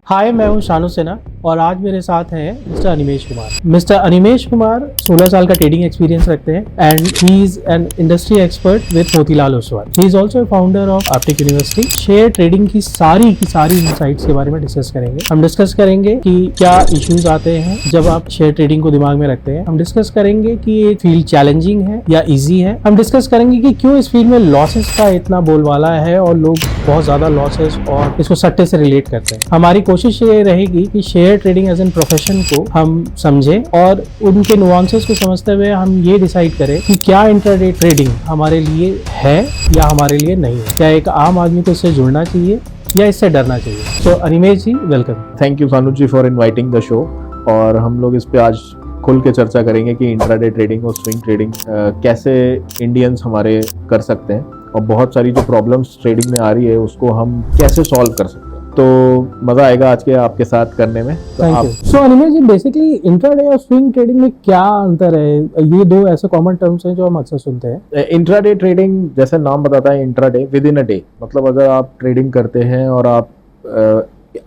हाय, मैं हूं शानु सिन्हा और आज मेरे साथ हैं मिस्टर अनिमेश कुमार। मिस्टर अनिमेश कुमार 16 साल का ट्रेडिंग एक्सपीरियंस रखते हैं and he is an industry expert with Motilal Oswal. He is also founder of haptic university. Share trading की सारी इनसाइट्स के बारे में डिस्कस करेंगे। हम डिस्कस करेंगे कि क्या इश्यूज आते हैं जब आप शेयर ट्रेडिंग को दिमाग में रखते हैं। हम डिस्कस करेंगे कि ये फील्ड चैलेंजिंग है या ईजी है। हम डिस्कस करेंगे कि क्यों इस फील्ड में लॉसेस का इतना बोलबाला है और लोग बहुत ज्यादा लॉसेस और इसको सट्टे से रिलेट करते हैं। हमारी कोशिश ये रहेगी कि share trading as an profession को हम समझें और उनके नुआंसेस को समझते हुए हम ये डिसाइड करें कि क्या इंट्राडे ट्रेडिंग हमारे लिए है या हमारे लिए नहीं है। क्या एक आम आदमी को इससे जुड़ना चाहिए या इससे डरना चाहिए। तो अनिमेश जी, welcome. Thank you Sanu ji for inviting the show. और हम लोग इस पे आज खुल के चर्चा करेंगे कि इंट्राडे ट्रेडिंग और स्विंग ट्रेडिंग कैसे इंडियंस हमारे कर सकते हैं और बहुत सारी जो प्रॉब्लम्स ट्रेडिंग में आ रही है उसको हम कैसे सॉल्व कर सकते हैं। तो मजा आएगा आज के आपके साथ करने में। Thank you. So Animesh ji, basically intraday और स्विंग ट्रेडिंग में क्या अंतर है? ये दो ऐसे कॉमन टर्म्स हैं जो हम अक्सर सुनते हैं। इंट्राडे ट्रेडिंग जैसे नाम बताता है, intraday with in a day, मतलब अगर आप ट्रेडिंग करते हैं और आप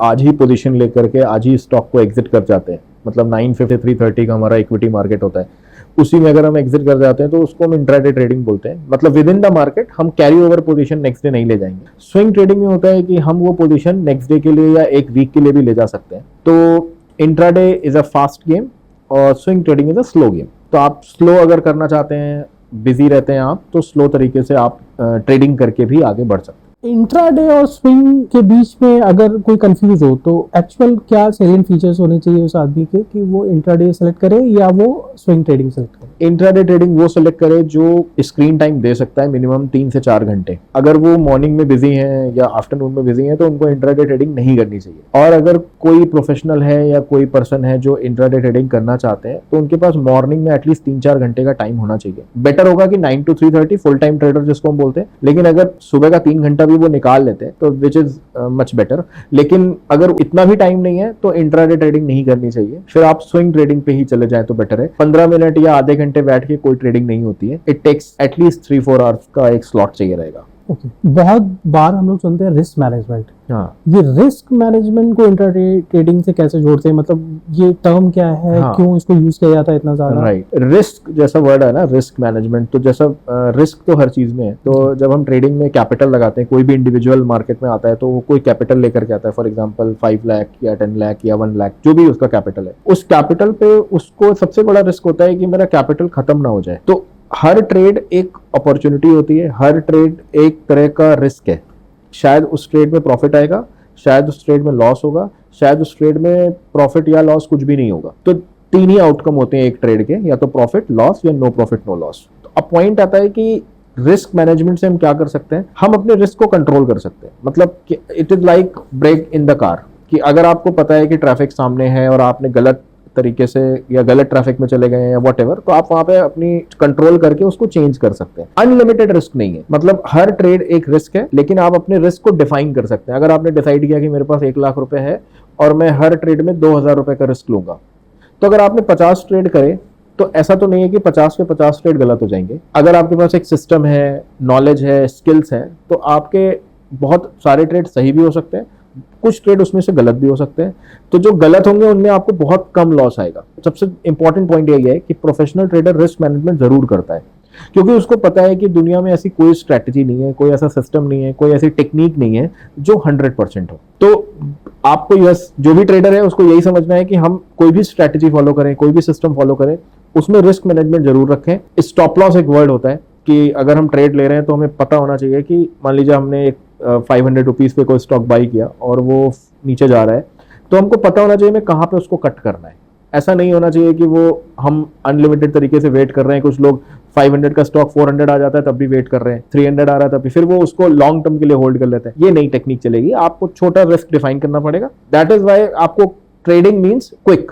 आज ही पोजीशन लेकर के आज ही स्टॉक को एग्जिट कर जाते हैं, मतलब 9:50 3:30 का हमारा इक्विटी मार्केट होता है, उसी में अगर हम एग्जिट कर जाते हैं तो उसको हम इंट्राडे ट्रेडिंग बोलते हैं। मतलब विद इन द मार्केट हम carry over position next day नहीं ले जाएंगे। स्विंग ट्रेडिंग में होता है कि हम वो पोजीशन नेक्स्ट डे के लिए या एक वीक के लिए भी ले जा सकते हैं। तो intraday is a fast game और swing trading is a slow game. तो आप स्लो अगर करना चाहते हैं, बिजी रहते हैं आप, तो स्लो तरीके से आप ट्रेडिंग करके भी आगे बढ़ सकते हैं। इंट्राडे और स्विंग के बीच में अगर कोई कंफ्यूज हो तो एक्चुअल क्या सेलिएंट फीचर्स होने चाहिए उस आदमी के कि वो इंट्राडे सेलेक्ट करे या वो स्विंग ट्रेडिंग सेलेक्ट करे? इंट्राडे ट्रेडिंग वो सेलेक्ट करे जो स्क्रीन टाइम दे सकता है मिनिमम 3 से 4 घंटे। अगर वो मॉर्निंग में बिजी हैं या आफ्टरनून में बिजी हैं तो उनको इंट्राडे ट्रेडिंग नहीं करनी चाहिए। और अगर कोई प्रोफेशनल है या कोई पर्सन है जो इंट्राडे ट्रेडिंग करना चाहते हैं तो उनके पास मॉर्निंग में एटलीस्ट 3-4 घंटे का टाइम होना चाहिए। बेटर होगा कि 9 to 3:30 फुल टाइम ट्रेडर जिसको हम बोलते हैं, लेकिन अगर सुबह का 3 घंटा भी वो निकाल लेते हैं तो विच इज मच बेटर। लेकिन अगर इतना भी टाइम नहीं है तो इंट्राडे ट्रेडिंग नहीं करनी चाहिए, फिर आप स्विंग ट्रेडिंग पे ही चले जाएं तो बेटर है। 15 मिनट या आधे घंटे बैठ के कोई ट्रेडिंग नहीं होती है। इट टेक्स एटलीस्ट 3-4 आवर्स का एक स्लॉट चाहिए रहेगा। ओके। बहुत बार हम लोग सुनते हैं रिस्क मैनेजमेंट। हाँ, ये रिस्क मैनेजमेंट को इंट्राडे ट्रेडिंग से कैसे जोड़ते हैं? मतलब ये टर्म क्या है? हाँ, क्यों इसको यूज किया जाता है इतना ज्यादा? राइट। रिस्क जैसा वर्ड है ना, रिस्क मैनेजमेंट, तो जैसा रिस्क तो हर चीज में है। तो जब हम ट्रेडिंग में कैपिटल लगाते हैं, कोई भी इंडिविजुअल मार्केट में आता है तो वो कोई कैपिटल लेकर के आता है। फॉर एग्जांपल 5 लाख या 10 लाख या 1 लाख, जो भी उसका कैपिटल है, उस कैपिटल पे उसको सबसे बड़ा रिस्क होता है कि मेरा कैपिटल खत्म ना हो जाए। तो हर ट्रेड एक अपॉर्चुनिटी होती है, हर ट्रेड एक तरह का रिस्क है। शायद उस ट्रेड में प्रॉफिट आएगा, शायद उस ट्रेड में लॉस होगा, शायद उस ट्रेड में प्रॉफिट या लॉस कुछ भी नहीं होगा। तो 3 ही आउटकम होते हैं एक ट्रेड के, या तो प्रॉफिट, लॉस या नो प्रॉफिट नो लॉस। तो अब पॉइंट आता है कि रिस्क मैनेजमेंट से हम क्या कर सकते हैं। हम अपने रिस्क को कंट्रोल कर सकते हैं। मतलब it is like brake in the car, कि अगर आपको पता है कि ट्रैफिक सामने है और आपने गलत तरीके से या गलत ट्रैफिक में चले गए हैं या व्हाटएवर, तो आप वहां पे अपनी कंट्रोल करके उसको चेंज कर सकते हैं। अनलिमिटेड रिस्क नहीं है, मतलब हर ट्रेड एक रिस्क है, लेकिन आप अपने रिस्क को डिफाइन कर सकते हैं। अगर आपने डिसाइड किया कि मेरे पास 1 लाख रुपए है और मैं हर ट्रेड में 2,000 रुपए का रिस्क लूंगा, तो अगर आपने 50 ट्रेड करे तो ऐसा तो नहीं है कि 50 पे 50 ट्रेड गलत हो जाएंगे। अगर आपके पास एक सिस्टम है, नॉलेज है, स्किल्स है, तो आपके बहुत सारे ट्रेड सही भी हो सकते हैं, कुछ ट्रेड उसमें से गलत भी हो सकते हैं। तो जो गलत होंगे उनमें आपको बहुत कम लॉस आएगा। सबसे इंपॉर्टेंट पॉइंट यही है कि प्रोफेशनल ट्रेडर रिस्क मैनेजमेंट जरूर करता है, क्योंकि उसको पता है कि दुनिया में ऐसी कोई स्ट्रैटेजी नहीं है, कोई ऐसा सिस्टम नहीं है, कोई ऐसी टेक्निक नहीं है जो 100% हो। तो आपको जो भी ट्रेडर है उसको यही समझना है कि हम कोई भी स्ट्रैटेजी फॉलो करें, कोई भी सिस्टम फॉलो करें, उसमें रिस्क मैनेजमेंट जरूर रखें। स्टॉप लॉस एक वर्ड होता है कि अगर हम ट्रेड ले रहे हैं तो हमें पता होना चाहिए कि मान लीजिए हमने एक 500 रुपीज पे कोई स्टॉक बाई किया और वो नीचे जा रहा है, तो हमको पता होना चाहिए मैं कहाँ पे उसको कट करना है। ऐसा नहीं होना चाहिए कि वो हम अनलिमिटेड तरीके से वेट कर रहे हैं। कुछ लोग 500 का स्टॉक 400 आ जाता है तब भी वेट कर रहे हैं, 300 आ रहा है तब भी, फिर वो उसको लॉन्ग टर्म के लिए होल्ड कर लेते हैं। ये नई टेक्निक चलेगी। आपको छोटा रिस्क डिफाइन करना पड़ेगा। दैट इज वाई आपको ट्रेडिंग मीन्स क्विक,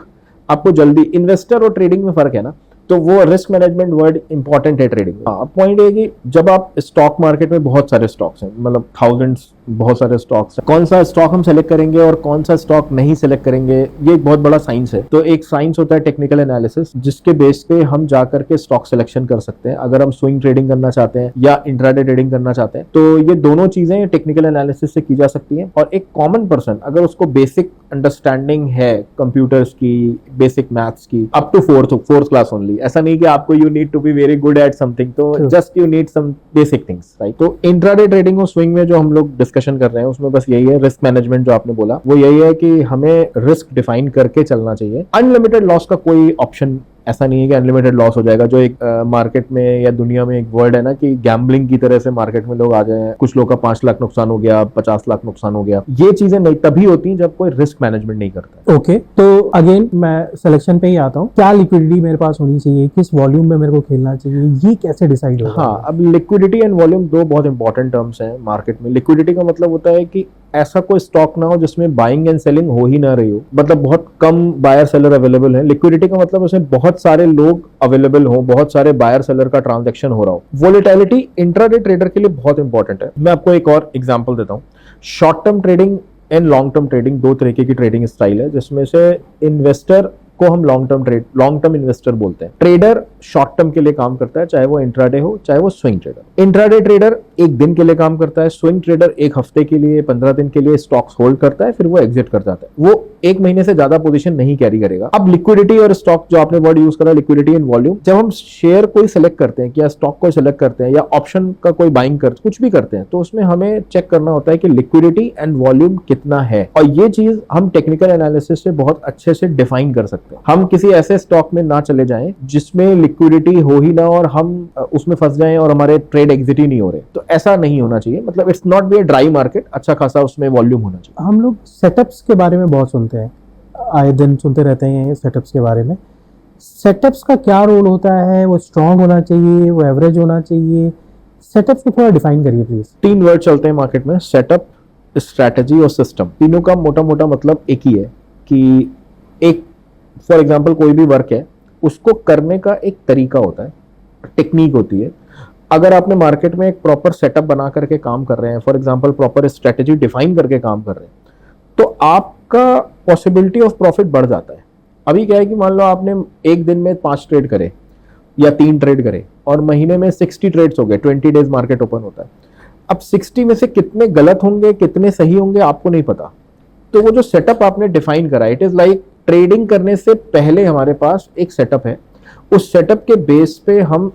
आपको जल्दी। इन्वेस्टर और ट्रेडिंग में फर्क है ना, तो वो रिस्क मैनेजमेंट वर्ड इंपॉर्टेंट है ट्रेडिंग में। हाँ, पॉइंट ये कि जब आप स्टॉक मार्केट में बहुत सारे स्टॉक्स हैं, मतलब थाउजेंड्स, बहुत सारे स्टॉक्स हैं, कौन सा स्टॉक हम सेलेक्ट करेंगे और कौन सा स्टॉक नहीं सेलेक्ट करेंगे, ये एक बहुत बड़ा साइंस है। तो एक साइंस होता है टेक्निकल एनालिसिस, जिसके बेस पे हम जाकर के स्टॉक सिलेक्शन कर सकते हैं। अगर हम स्विंग ट्रेडिंग करना चाहते हैं या इंट्राडे ट्रेडिंग करना चाहते हैं, तो ये दोनों चीजें टेक्निकल एनालिसिस से की जा सकती हैं। और एक कॉमन पर्सन अगर उसको बेसिक अंडरस्टैंडिंग है कंप्यूटर्स की, बेसिक मैथ्स की, up to fourth class only, ऐसा नहीं कि आपको you need to be very good at something, तो just you need some basic things, right. तो इंट्राडे ट्रेडिंग और स्विंग में जो हम लोग डिस्कशन कर रहे हैं उसमें बस यही है, रिस्क मैनेजमेंट जो आपने बोला वो यही है कि हमें रिस्क डिफाइन करके चलना चाहिए। अनलिमिटेड लॉस का कोई ऑप्शन ऐसा नहीं है कि अनलिमिटेड लॉस हो जाएगा, जो एक मार्केट में या दुनिया में एक वर्ड है ना कि गैम्बलिंग की तरह से मार्केट में लोग आ जाए, कुछ लोग का 5 लाख नुकसान हो गया, 50 लाख नुकसान हो गया। ये चीजें नहीं तभी होती हैं जब कोई रिस्क मैनेजमेंट नहीं करता। ओके, तो अगेन मैं सिलेक्शन पे ही आता हूँ। क्या लिक्विडिटी मेरे पास होनी चाहिए, किस वॉल्यूम में मेरे को खेलना चाहिए, ये कैसे डिसाइड होगा? हाँ, अब लिक्विडिटी एंड वॉल्यूम दो बहुत इंपॉर्टेंट टर्म्स हैं मार्केट में। लिक्विडिटी का मतलब होता है कि ऐसा कोई स्टॉक ना हो जिसमें बाइंग एंड सेलिंग हो ही ना रही हो, मतलब बहुत कम बायर सेलर अवेलेबल है। लिक्विडिटी का मतलब उसमें बहुत सारे लोग अवेलेबल हो, बहुत सारे बायर सेलर का ट्रांजैक्शन हो रहा हो। वोलेटिलिटी इंट्राडे ट्रेडर के लिए बहुत इंपॉर्टेंट है। मैं आपको एक और एग्जांपल देता हूँ। Short term trading and long term trading दो तरीके की ट्रेडिंग स्टाइल है, जिसमें से इन्वेस्टर को हम लॉन्ग टर्म इन्वेस्टर बोलते हैं। ट्रेडर शॉर्ट टर्म के लिए काम करता है, चाहे वो इंट्राडे हो चाहे वो स्विंग ट्रेडर। इंट्राडे ट्रेडर एक दिन के लिए काम करता है, स्विंग ट्रेडर एक हफ्ते के लिए, 15 दिन के लिए स्टॉक्स होल्ड करता है, फिर वो एग्जिट कर जाता है। वो एक महीने से ज्यादा पोजीशन नहीं कैरी करेगा। अब लिक्विडिटी और स्टॉक, जो आपने वर्ड यूज करा लिक्विडिटी एंड वॉल्यूम, जब हम शेयर कोई सिलेक्ट करते हैं या स्टॉक को सिलेक्ट करते हैं या ऑप्शन का कोई बाइंग करते कुछ भी करते हैं, तो उसमें हमें चेक करना होता है कि लिक्विडिटी एंड वॉल्यूम कितना है। और ये चीज हम टेक्निकल एनालिसिस से बहुत अच्छे से डिफाइन कर सकते हैं। हम किसी ऐसे स्टॉक में ना चले जाएं जिसमें लिक्विडिटी हो ही ना और हम उसमें फंस जाएं और हमारे ट्रेड एग्जिट ही नहीं हो रहे। तो ऐसा नहीं होना चाहिए, मतलब it's not be a dry market, अच्छा खासा उसमें वॉल्यूम होना चाहिए। हम लोग सेटअप्स के बारे में बहुत सुनते हैं, आए दिन सुनते रहते हैं सेटअप्स के बारे में। सेटअप्स का क्या रोल होता है? वो स्ट्रांग होना चाहिए, वो एवरेज होना चाहिए? सेटअप्स को थोड़ा डिफाइन करिए प्लीज। 3 वर्ड चलते हैं मार्केट में, सेटअप, स्ट्रैटेजी और सिस्टम। तीनों का मोटा मोटा मतलब एक ही है कि एक, फॉर एग्जाम्पल कोई भी वर्क है उसको करने का एक तरीका होता है, टेक्निक होती है। अगर आपने मार्केट में एक प्रॉपर सेटअप बना करके काम कर रहे हैं, for example proper strategy define करके काम कर रहे हैं, तो आपका पॉसिबिलिटी ऑफ प्रॉफिट बढ़ जाता है। अभी क्या है कि मान लो आपने एक दिन में 5 ट्रेड करे या 3 ट्रेड करे और महीने में 60 ट्रेड्स हो गए, 20 डेज मार्केट ओपन होता है। अब 60 में से कितने गलत होंगे कितने सही होंगे आपको नहीं पता। तो वो जो सेटअप आपने डिफाइन करा, इट इज लाइक ट्रेडिंग करने से पहले हमारे पास एक सेटअप है। उस सेटअप के बेस पे हम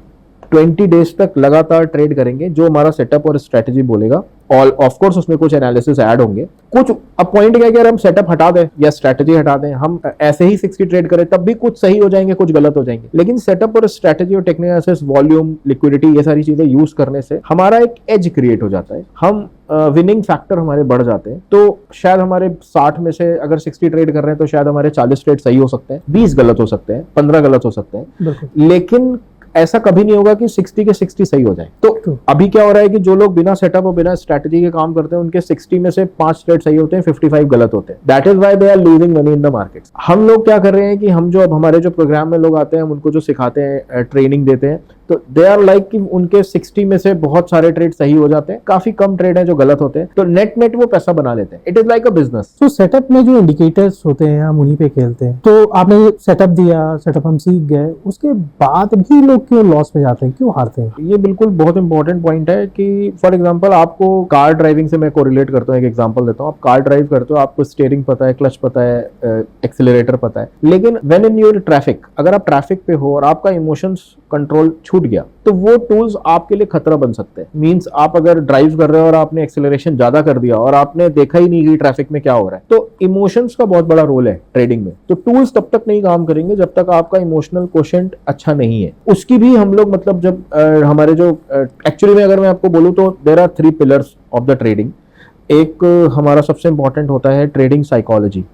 20 डेज तक लगातार ट्रेड करेंगे, जो हमारा सेटअप और स्ट्रेटजी बोलेगा। और ऑफ कोर्स उसमें कुछ एनालिसिस ऐड होंगे कुछ। अब पॉइंट क्या है कि अगर हम सेटअप हटा दें या स्ट्रेटजी हटा दें, हम ऐसे ही 60 ट्रेड करें, तब भी कुछ सही हो जाएंगे कुछ गलत हो जाएंगे। लेकिन सेटअप और स्ट्रेटजी और टेक्निकल एनालिसिस, वॉल्यूम, लिक्विडिटी, ये सारी चीजें यूज करने से हमारा एक एज क्रिएट हो जाता है। हम विनिंग फैक्टर हमारे बढ़ जाते हैं। तो शायद हमारे 60 में से अगर 60 ट्रेड कर रहे हैं तो शायद हमारे 40 ट्रेड सही हो सकते हैं, 20 गलत हो सकते हैं, 15 गलत हो सकते हैं, लेकिन ऐसा कभी नहीं होगा कि 60 के 60 सही हो जाए। तो अभी क्या हो रहा है कि जो लोग बिना सेटअप और बिना स्ट्रैटेजी के काम करते हैं, उनके 60 में से 5 ट्रेड सही होते हैं, 55 गलत होते हैं। That is why they are losing money in the market. हम लोग क्या कर रहे हैं कि हम जो अब हमारे जो प्रोग्राम में लोग आते हैं, हम उनको जो सिखाते हैं, ट्रेनिंग देते हैं, तो दे आर लाइक कि उनके 60 में से बहुत सारे ट्रेड सही हो जाते हैं, काफी कम ट्रेड है जो गलत होते हैं, तो नेट नेट वो पैसा बना लेते हैं। It is like a business. तो सेटअप में जो इंडिकेटर्स होते हैं हम उन्हीं पे खेलते हैं। तो आपने सेटअप दिया, सेटअप हम सीख गए, उसके बाद भी लोग क्यों लॉस में जाते हैं, क्यों हारते हैं? ये बिल्कुल बहुत इंपॉर्टेंट पॉइंट है कि फॉर एग्जांपल आपको कार ड्राइविंग से मैं कोरिलेट करता हूँ, एक एग्जांपल देता हूँ। आप कार ड्राइव करते हो, आपको स्टीयरिंग पता है, क्लच पता है, एक्सीलरेटर पता है, लेकिन व्हेन इन योर ट्रैफिक, अगर आप ट्रैफिक पे हो और आपका इमोशंस कंट्रोल छूट गया, तो वो टूल्स आपके लिए खतरा बन सकते हैं। मींस आप अगर ड्राइव कर रहे हो और आपने एक्सेलरेशन ज्यादा कर दिया और आपने देखा ही नहीं कि ट्रैफिक में क्या हो रहा है, तो इमोशंस का बहुत बड़ा रोल है ट्रेडिंग में। तो टूल्स तब तक नहीं काम करेंगे जब तक आपका इमोशनल कोशेंट अच्छा नहीं है। उसकी भी हम लोग, मतलब जब हमारे जो एक्चुअली में अगर मैं आपको बोलूं तो there are 3 pillars of the trading. एक हमारा सबसे इंपॉर्टेंट होता है trading psychology,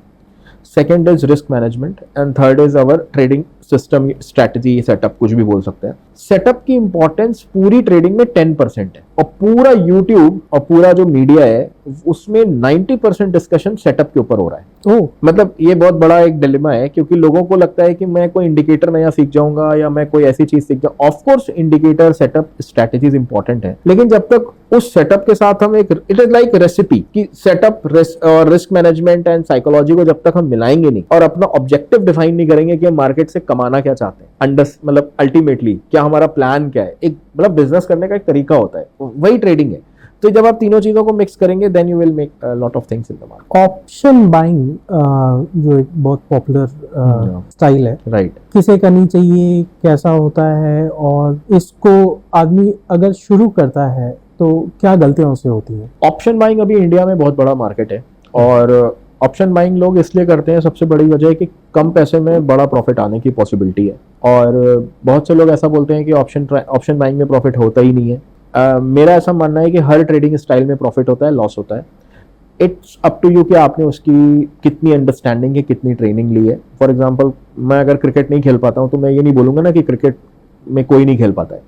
second is risk management and third is our trading system, strategy, setup, कुछ भी बोल सकते हैं। सेटअप की इंपॉर्टेंस पूरी ट्रेडिंग में 10% है और पूरा यूट्यूब और पूरा जो मीडिया है उसमें 90% डिस्कशन सेटअप के ऊपर हो रहा है। ओ मतलब ये बहुत बड़ा एक डिलेमा है, क्योंकि लोगों को लगता है कि मैं कोई इंडिकेटर नया सीख जाऊंगा या मैं कोई ऐसी चीज सीख जाऊंगा। Of course indicator setup strategies important है, लेकिन जब तक उस सेटअप के साथ हम एक, इट इज लाइक रेसिपी कि सेटअप और रिस्क मैनेजमेंट एंड साइकोलॉजी को जब तक हम मिलाएंगे नहीं और अपना ऑब्जेक्टिव डिफाइन नहीं करेंगे कि हम मार्केट से कमाना क्या चाहते हैं, मतलब अल्टीमेटली क्या हमारा प्लान क्या है, एक मतलब बिजनेस करने का एक तरीका होता है, वही ट्रेडिंग है। तो जब आप तीनों चीजों को मिक्स करेंगे then you will make lot of things in the market. Option buying जो एक बहुत पॉपुलर स्टाइल है, राइट। किसे करनी चाहिए, कैसा होता है, और इसको आदमी अगर शुरू करता है तो क्या गलतियां उससे होती हैं? ऑप्शन बाइंग अभी इंडिया में बहुत बड़ा मार्केट है, और ऑप्शन बाइंग लोग इसलिए करते हैं, सबसे बड़ी वजह है कि कम पैसे में बड़ा प्रॉफिट आने की पॉसिबिलिटी है। और बहुत से लोग ऐसा बोलते हैं कि ऑप्शन बाइंग में प्रॉफिट होता ही नहीं है। मेरा ऐसा मानना है कि हर ट्रेडिंग स्टाइल में प्रॉफिट होता है, लॉस होता है। इट्स अप टू यू कि आपने उसकी कितनी अंडरस्टैंडिंग है, कितनी ट्रेनिंग ली है। फॉर एग्जांपल, मैं अगर क्रिकेट नहीं खेल पाता हूँ तो मैं ये नहीं बोलूंगा ना कि क्रिकेट में कोई नहीं खेल पाता है।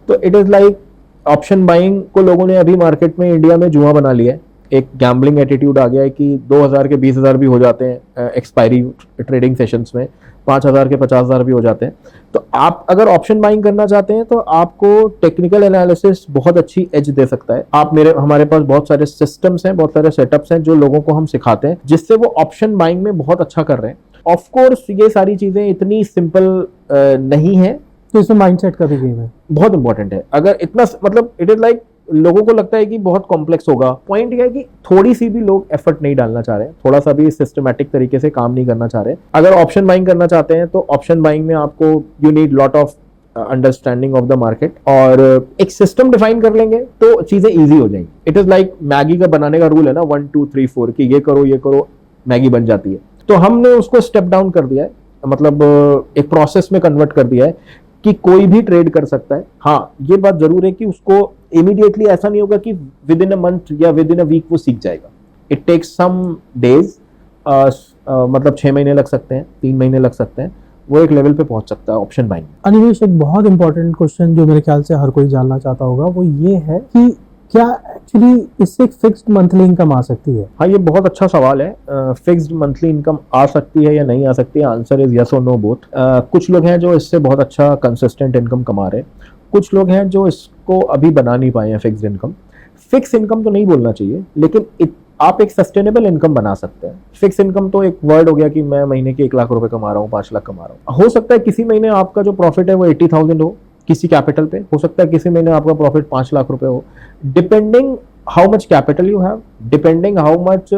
तो it is like option buying को लोगों ने अभी मार्केट में इंडिया में जुआ बना लिया है। एक गैम्बलिंग एटीट्यूड आ गया है कि 2000 के 20,000 भी हो जाते हैं एक्सपायरी ट्रेडिंग सेशंस में, 5,000 के 50,000 भी हो जाते हैं। तो आप अगर ऑप्शन बाइंग करना चाहते हैं तो आपको टेक्निकल एनालिसिस बहुत अच्छी एज दे सकता है। हमारे पास बहुत सारे सिस्टम्स हैं, बहुत सारे सेटअप्स हैं जो लोगों को हम सिखाते हैं, जिससे वो ऑप्शन बाइंग में बहुत अच्छा कर रहे हैं। ऑफ कोर्स ये सारी चीजें इतनी सिंपल नहीं है, तो इसमें माइंडसेट का भी गेम है, बहुत इंपॉर्टेंट है। अगर इतना मतलब इट इज लाइक लोगों को लगता है कि बहुत कॉम्प्लेक्स होगा। पॉइंट यह है कि थोड़ी सी भी लोग एफर्ट नहीं डालना चाह रहे हैं, थोड़ा सा भी सिस्टमैटिक तरीके से काम नहीं करना चाह रहे। अगर ऑप्शन बाइंग करना चाहते हैं तो ऑप्शन बाइंग में आपको you need lot of understanding of the market, और एक सिस्टम डिफाइन कर लेंगे तो चीजें इजी हो जाएंगी। इट इज लाइक मैगी का बनाने का रूल है ना, 1 2 3 4 कि ये करो मैगी बन जाती है। तो हमने उसको स्टेप डाउन कर दिया है, मतलब एक प्रोसेस में कन्वर्ट कर दिया है कि कोई भी ट्रेड कर सकता है। हाँ, ये बात जरूर है कि उसको इमीडिएटली ऐसा नहीं होगा कि विद इन अ मंथ या विद इन अ वीक वो सीख जाएगा। इट टेक्स सम डेज, मतलब 6 महीने लग सकते हैं, 3 महीने लग सकते हैं, वो एक लेवल पे पहुंच सकता है ऑप्शन बाइंग। अनिमेश, एक बहुत इंपॉर्टेंट क्वेश्चन जो मेरे ख्याल से हर कोई जानना चाहता होगा वो ये है कि क्या एक्चुअली इससे एक फिक्स्ड मंथली इनकम आ सकती है? हाँ, ये बहुत अच्छा सवाल है। फिक्स्ड मंथली इनकम आ सकती है या नहीं आ सकती है? आंसर इज यस और नो बोथ। कुछ लोग हैं जो इससे बहुत अच्छा कंसिस्टेंट इनकम कमा रहे हैं, कुछ लोग हैं जो इसको अभी बना नहीं पाए हैं फिक्स्ड इनकम। फिक्स इनकम तो नहीं बोलना चाहिए, लेकिन आप एक सस्टेनेबल इनकम बना सकते हैं। फिक्स इनकम तो एक वर्ड हो गया कि मैं महीने के 1 लाख रुपए कमा रहा हूँ, 5 लाख कमा रहा हूँ। हो सकता है किसी महीने आपका जो प्रॉफिट है वो 80,000 हो किसी कैपिटल पे, हो सकता है किसी महीने आपका प्रॉफिट 5 लाख रुपए हो, depending how much capital you have, depending how much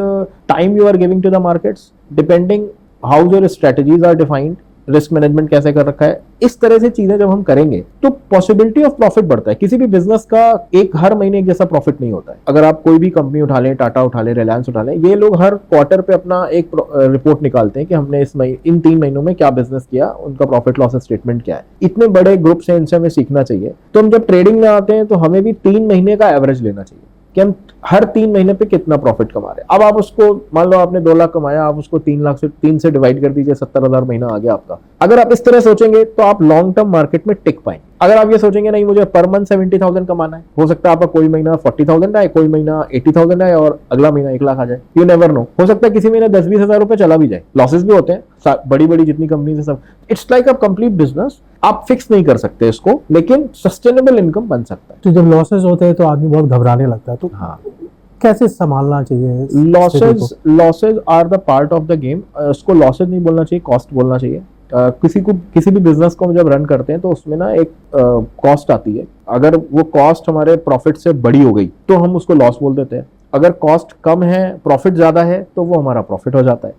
time you are giving to the markets, depending how your strategies are defined, risk management कैसे कर रखा है। इस तरह से चीजें जब हम करेंगे तो पॉसिबिलिटी ऑफ प्रॉफिट बढ़ता है। किसी भी बिजनेस का एक हर महीने एक जैसा प्रॉफिट नहीं होता है। अगर आप कोई भी कंपनी उठा लें, टाटा उठा लें, रिलायंस उठा लें, ये लोग हर क्वार्टर पे अपना एक रिपोर्ट निकालते हैं कि हमने इन 3 महीनों में क्या बिजनेस किया, उनका प्रॉफिट लॉस स्टेटमेंट क्या है। इतने बड़े ग्रुप से इनसे हमें सीखना चाहिए। तो हम जब ट्रेडिंग में आते हैं तो हमें भी 3 महीने का एवरेज लेना चाहिए कि हम हर 3 महीने पे कितना प्रॉफिट कमा रहे हैं। अब आप उसको, मान लो आपने 2 लाख कमाया, आप उसको 3 से डिवाइड कर दीजिए, 70,000 महीना आ गया आपका। अगर आप इस तरह सोचेंगे तो आप लॉन्ग टर्म मार्केट में टिक पाएंगे। अगर आप ये सोचेंगे नहीं मुझे पर मंथ 70,000 कमाना है, हो सकता है आपका कोई महीना 40,000 आए, कोई महीना 80,000 आए और अगला महीना 1 लाख आ जाए। यू नेवर नो, हो सकता है किसी महीने 10-20 हजार रुपए चला भी जाए। लॉसेस भी होते हैं, बड़ी जितनी कंपनी है सब। It's like a complete business. आप फिक्स नहीं कर सकते इसको, लेकिन सस्टेनेबल इनकम बन सकता है। तो जब लॉसेस होते हैं तो आदमी बहुत घबराने लगता है, तो हाँ, कैसे संभालना चाहिए? Losses are the part of the game. उसको लॉसेज नहीं बोलना चाहिए, कॉस्ट बोलना चाहिए। किसी भी बिजनेस को जब रन करते हैं तो उसमें ना एक कॉस्ट आती है। अगर वो कॉस्ट हमारे प्रॉफिट से बड़ी हो गई तो हम उसको लॉस बोल देते हैं। अगर कॉस्ट कम है, प्रॉफिट ज्यादा है, तो वो हमारा प्रॉफिट हो जाता है।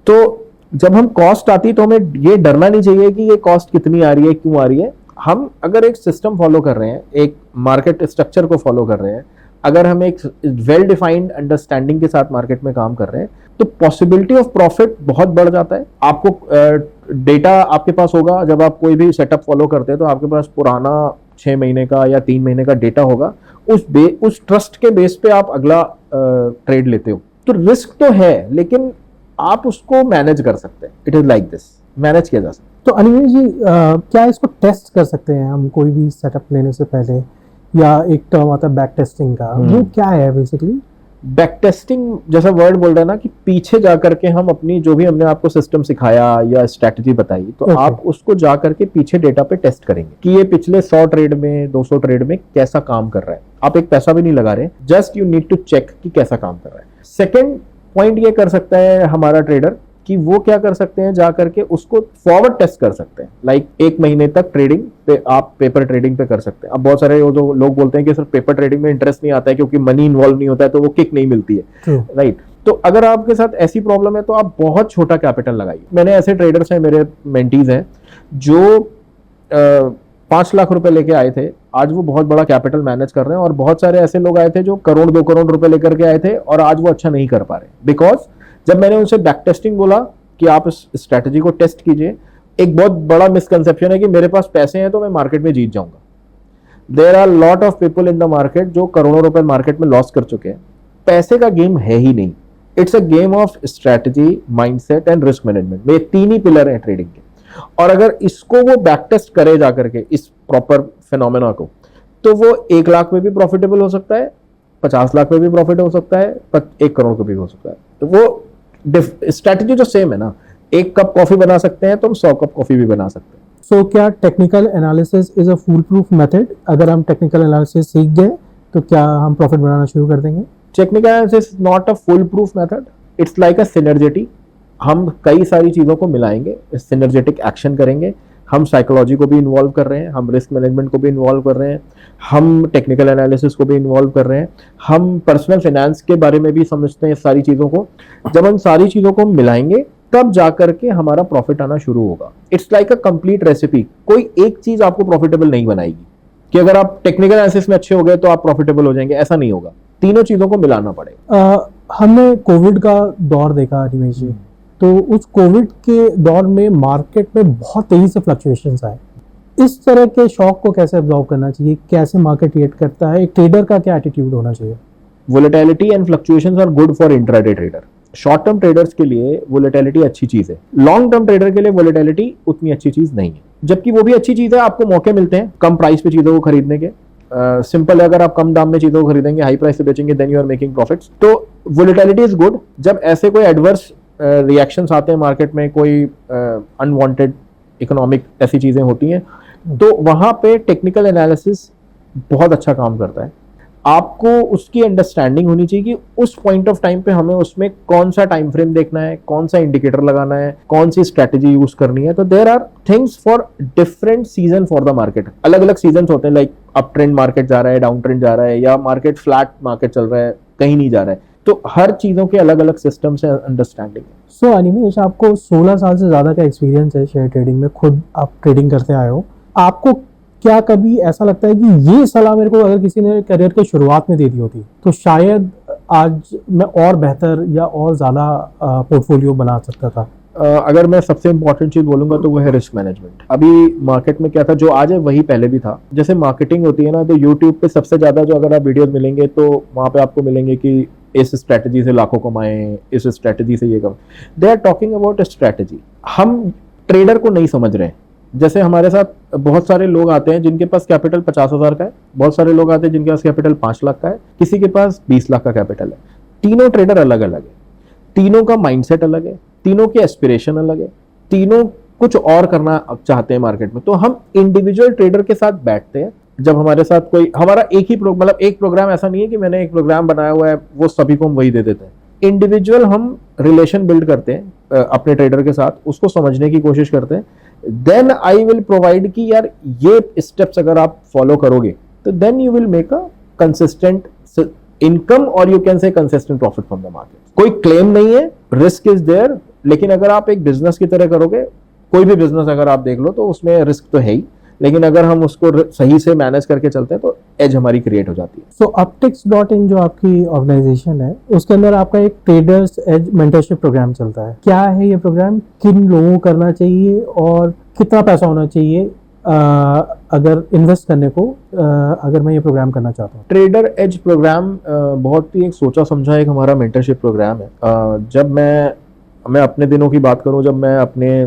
तो जब हम कॉस्ट आती है तो हमें ये डरना नहीं चाहिए कि ये कॉस्ट कितनी आ रही है, क्यों आ रही है। हम अगर एक सिस्टम फॉलो कर रहे हैं, एक मार्केट स्ट्रक्चर को फॉलो कर रहे हैं, अगर हम एक वेल डिफाइंड अंडरस्टैंडिंग के साथ मार्केट में काम कर रहे हैं, तो पॉसिबिलिटी ऑफ प्रॉफिट बहुत बढ़ जाता है। आपको डेटा आपके पास होगा। जब आप कोई भी सेटअप फॉलो करते हैं तो आपके पास पुराना 6 महीने का या 3 महीने का डेटा होगा। उस ट्रस्ट के बेस पे आप अगला ट्रेड लेते हो। तो रिस्क तो है, लेकिन आप उसको मैनेज कर सकते हैं। It is like this, manage किया जा सकता है। तो अनिमेश जी, क्या इसको टेस्ट कर सकते हैं हम कोई भी सेटअप लेने से पहले, या एक टर्म आता है बैक टेस्टिंग का, वो क्या है बेसिकली? बैक टेस्टिंग जैसा वर्ड बोल रहा है ना कि पीछे जा करके हम अपनी जो भी हमने आपको सिस्टम सिखाया या स्ट्रैटेजी बताई तो Okay. आप उसको जा करके पीछे डेटा पे टेस्ट करेंगे कि ये पिछले 100 ट्रेड में 200 ट्रेड में कैसा काम कर रहा है। आप एक पैसा भी नहीं लगा रहे, just you need to check कि कैसा काम कर रहा है। सेकेंड पॉइंट ये कर सकता है हमारा ट्रेडर कि वो क्या कर सकते हैं, जा करके उसको फॉरवर्ड टेस्ट कर सकते हैं। लाइक 1 महीने तक ट्रेडिंग पे आप पेपर ट्रेडिंग पे कर सकते हैं। अब बहुत सारे वो जो लोग बोलते हैं कि सर पेपर ट्रेडिंग में इंटरेस्ट नहीं आता है क्योंकि मनी इन्वॉल्व नहीं होता है तो वो किक नहीं मिलती है, राइट। तो अगर आपके साथ ऐसी प्रॉब्लम है तो आप बहुत छोटा कैपिटल लगाइए। मैंने ऐसे ट्रेडर्स हैं, मेरे मेंटीज हैं जो 5 लाख रुपए लेके आए थे, आज वो बहुत बड़ा कैपिटल मैनेज कर रहे हैं। और बहुत सारे ऐसे लोग आए थे जो 1 करोड़ 2 करोड़ रुपए लेकर के आए थे और आज वो अच्छा नहीं कर पा रहे। बिकॉज जब मैंने उनसे बैक टेस्टिंग बोला कि आप इस स्ट्रैटेजी को टेस्ट कीजिए, एक बहुत बड़ा मिसकंसेप्शन है कि मेरे पास पैसे हैं तो मैं मार्केट में जीत जाऊंगा। There are lot of people in the market जो करोड़ों रुपए मार्केट में लॉस कर चुके हैं। पैसे का गेम है ही नहीं, it's a game of strategy, mindset and risk management. ये 3 ही पिलर हैं ट्रेडिंग के। और अगर इसको वो बैक टेस्ट करे जा करके इस प्रॉपर फिनोमेना को, तो वो 1 लाख में भी प्रॉफिटेबल हो सकता है, 50 लाख में भी प्रॉफिट हो सकता है, 1 करोड़ का भी हो सकता है। तो वो स्ट्रैटेजी जो सेम है ना, 1 कप कॉफी बना सकते हैं तो हम 100 कप कॉफी भी बना सकते हैं। सो क्या technical analysis is a fool proof method? अगर हम टेक्निकल एनालिसिस सीख गए तो क्या हम प्रॉफिट बनाना शुरू कर देंगे? Technical analysis not a full proof method, it's like a synergy. हम कई सारी चीजों को मिलाएंगे, सिनर्जेटिक एक्शन करेंगे। हम साइकोलॉजी को भी इन्वॉल्व कर रहे हैं, हम रिस्क मैनेजमेंट को भी इन्वॉल्व कर रहे हैं, हम टेक्निकल एनालिसिस को भी इन्वॉल्व कर रहे हैं, हम पर्सनल फाइनेंस के बारे में भी समझते हैं सारी चीज़ों को। जब हम सारी चीज़ों को मिलाएंगे तब जाकर के हमारा प्रॉफिट आना शुरू होगा। It's like a complete recipe. कोई एक चीज़ आपको प्रॉफिटेबल नहीं बनाएगी कि अगर आप टेक्निकल एनालिसिस में अच्छे हो गए तो आप प्रॉफिटेबल हो जाएंगे, ऐसा नहीं होगा। तीनों चीज़ों को मिलाना पड़ेगा। हमने कोविड का दौर देखा अनिमेश जी, तो उस कोविड के दौर में मार्केट में बहुत तेजी से फ्लक्चुएशंस आए। इस तरह के शॉक को कैसे अब्जॉर्व करना चाहिए? कैसे मार्केट रिएक्ट करता है? एक ट्रेडर का क्या एटीट्यूड होना चाहिए? Volatility and fluctuations are good for intraday trader. Short term traders के लिए वोलेटिलिटी अच्छी चीज है, लॉन्ग टर्म ट्रेडर के लिए वोलेटिलिटी उतनी अच्छी चीज नहीं है। जबकि वो भी अच्छी चीज है, आपको मौके मिलते हैं कम प्राइस पे चीजों को खरीदने के। सिंपल है, अगर आप कम दाम में चीजों को खरीदेंगे, हाई प्राइस से बेचेंगे, then you are making profits. तो वोलेटिलिटी इज गुड। जब ऐसे कोई एडवर्स रिएक्शंस आते हैं मार्केट में, कोई अनवांटेड इकोनॉमिक ऐसी चीजें होती हैं, तो वहां पे टेक्निकल एनालिसिस बहुत अच्छा काम करता है। आपको उसकी अंडरस्टैंडिंग होनी चाहिए कि उस पॉइंट ऑफ टाइम पे हमें उसमें कौन सा टाइम फ्रेम देखना है, कौन सा इंडिकेटर लगाना है, कौन सी स्ट्रैटेजी यूज करनी है। तो there are things for different season for the market. अलग अलग सीजन होते हैं, लाइक अप ट्रेंड मार्केट जा रहा है, डाउन ट्रेंड जा रहा है, या मार्केट फ्लैट मार्केट चल रहा है, कहीं नहीं जा रहा है। तो हर चीजों के अलग अलग सिस्टम से अंडरस्टैंडिंग है। सो अनिमेश, आपको 16 साल से ज्यादा का एक्सपीरियंस है शेयर ट्रेडिंग में, खुद आप ट्रेडिंग करते आए हो। आपको क्या कभी ऐसा लगता है कि ये सलाह मेरे को अगर किसी ने करियर के शुरुआत में दे दी होती तो शायद आज मैं और बेहतर या और ज्यादा पोर्टफोलियो बना सकता था? अगर मैं सबसे इंपॉर्टेंट चीज बोलूंगा तो वो है रिस्क मैनेजमेंट। अभी मार्केट में क्या था, जो आज है वही पहले भी था। जैसे मार्केटिंग होती है ना, तो यूट्यूब पे सबसे ज्यादा जो अगर आप वीडियोस मिलेंगे तो वहां पे आपको मिलेंगे कि इस स्ट्रैटेजी से लाखों कमाएं, इस स्ट्रैटेजी से ये कमाएं। They are talking about strategy. हम ट्रेडर को नहीं समझ रहे हैं। जैसे हमारे साथ बहुत सारे लोग आते हैं जिनके पास कैपिटल 50,000 का है, बहुत सारे लोग आते हैं जिनके पास कैपिटल 5 लाख का है, किसी के पास 20 लाख का कैपिटल है। तीनों ट्रेडर अलग अलग है, तीनों का माइंडसेट अलग है, तीनों के एस्पिरेशन अलग है, तीनों कुछ और करना चाहते हैं मार्केट में। तो हम इंडिविजुअल ट्रेडर के साथ बैठते हैं। जब हमारे साथ कोई, हमारा एक ही मतलब एक प्रोग्राम ऐसा नहीं है कि मैंने एक प्रोग्राम बनाया हुआ है वो सभी को हम वही दे देते हैं। इंडिविजुअल हम रिलेशन बिल्ड करते हैं अपने ट्रेडर के साथ, उसको समझने की कोशिश करते हैं। देन आई विल प्रोवाइड कि यार ये स्टेप्स अगर आप फॉलो करोगे तो then you will make a consistent income और you can say consistent profit from the market. कोई क्लेम नहीं है, रिस्क इज देयर, लेकिन अगर आप एक बिजनेस की तरह करोगे, कोई भी बिजनेस अगर आप देख लो तो उसमें रिस्क तो है ही, लेकिन अगर हम उसको सही से मैनेज करके चलते हैं तो एज हमारी क्रिएट हो जाती है। सो uptix.in जो आपकी ऑर्गेनाइजेशन है, उसके अंदर आपका एक ट्रेडर्स एज मेंटरशिप प्रोग्राम चलता है। क्या है ये प्रोग्राम? किन लोगों को करना चाहिए और कितना पैसा होना चाहिए अगर इन्वेस्ट करने को, अगर मैं ये प्रोग्राम करना चाहता हूँ? ट्रेडर एज प्रोग्राम बहुत ही एक सोचा समझा एक हमारा मेंटरशिप प्रोग्राम है। जब मैं अपने दिनों की बात करूं, जब मैं अपने